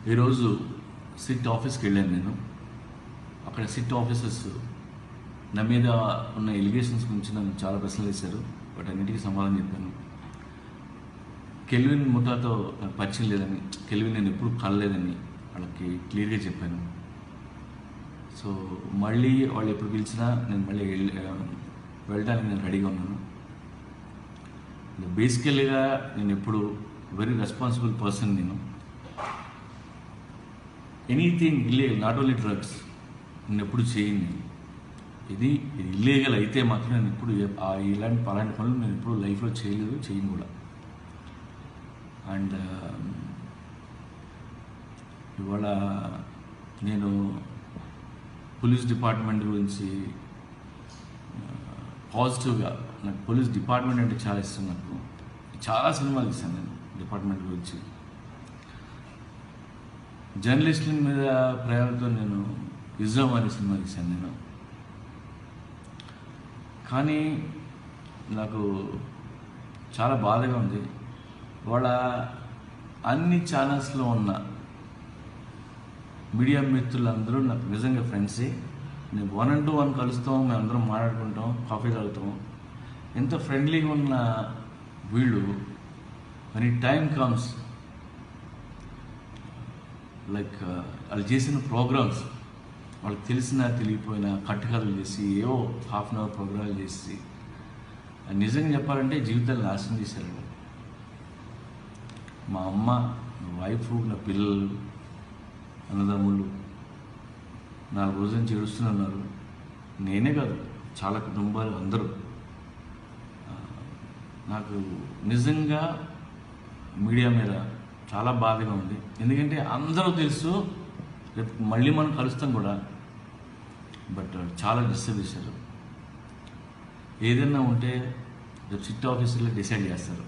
ఈరోజు సిట్ ఆఫీస్కి వెళ్ళాను నేను. అక్కడ సిట్ ఆఫీసర్స్ నా మీద ఉన్న ఎలిగేషన్స్ గురించి నన్ను చాలా ప్రశ్నలు వేశారు. బట్ అన్నిటికీ సమాధానం చెప్పాను. కెల్విన్ ముఠాతో నాకు పరిచయం లేదని, కెల్విన్ నేను ఎప్పుడు కలలేదని వాళ్ళకి క్లియర్గా చెప్పాను. సో మళ్ళీ వాళ్ళు ఎప్పుడు పిలిచినా నేను మళ్ళీ వెళ్ళడానికి నేను రెడీగా ఉన్నాను. బేసికల్గా నేను ఎప్పుడు వెరీ రెస్పాన్సిబుల్ పర్సన్. నేను anything illegal, not only drugs, నేను ఎప్పుడు చేయను. ఇది ఇల్లీగల్ అయితే మాత్రం నేను ఎప్పుడు ఇలాంటి పనులు నేను ఎప్పుడు లైఫ్లో చేయలేదు, చేయను కూడా. అండ్ ఇవాళ నేను పోలీస్ డిపార్ట్మెంట్ గురించి పాజిటివ్గా, నాకు పోలీస్ డిపార్ట్మెంట్ అంటే చాలా ఇష్టం. నాకు చాలా సినిమాలు ఇస్తాను నేను డిపార్ట్మెంట్ గురించి. జర్నలిస్టుల మీద ప్రేమతో నేను ఇజ్జాం అనే సినిమా తీశాను నేను. కానీ నాకు చాలా బాధగా ఉంది. వాళ్ళ అన్ని ఛానల్స్లో ఉన్న మీడియా మిత్రులందరూ నాకు నిజంగా ఫ్రెండ్సే. నేను 1-on-1 కలుస్తాం, మేమందరం మాట్లాడుకుంటాం, కాఫీ తాగుతాం. ఎంత ఫ్రెండ్లీగా ఉన్న వీళ్ళు when టైం కమ్స్, లైక్ వాళ్ళు చేసిన ప్రోగ్రామ్స్, వాళ్ళకి తెలిసినా తెలియపోయినా కట్టుకథలు చేసి ఏవో హాఫ్ అన్ అవర్ ప్రోగ్రాలు చేసి నిజంగా చెప్పాలంటే జీవితాలు నాశనం చేశారు. మా అమ్మ, నా వైఫ్, నా పిల్లలు, అన్నదమ్ముళ్ళు 4 రోజుల నుంచి ఏడుస్తున్నారు. నేనే కాదు, చాలా కుటుంబాలు అందరూ. నాకు నిజంగా మీడియా మీద చాలా బాధగా ఉంది. ఎందుకంటే అందరూ తెలుసు, రేపు మళ్ళీ మనం కలుస్తాం కూడా. బట్ చాలా డిస్టర్బ్ చేశారు. ఏదైనా ఉంటే రేపు సిట్ ఆఫీసర్లో డిసైడ్ చేస్తారు.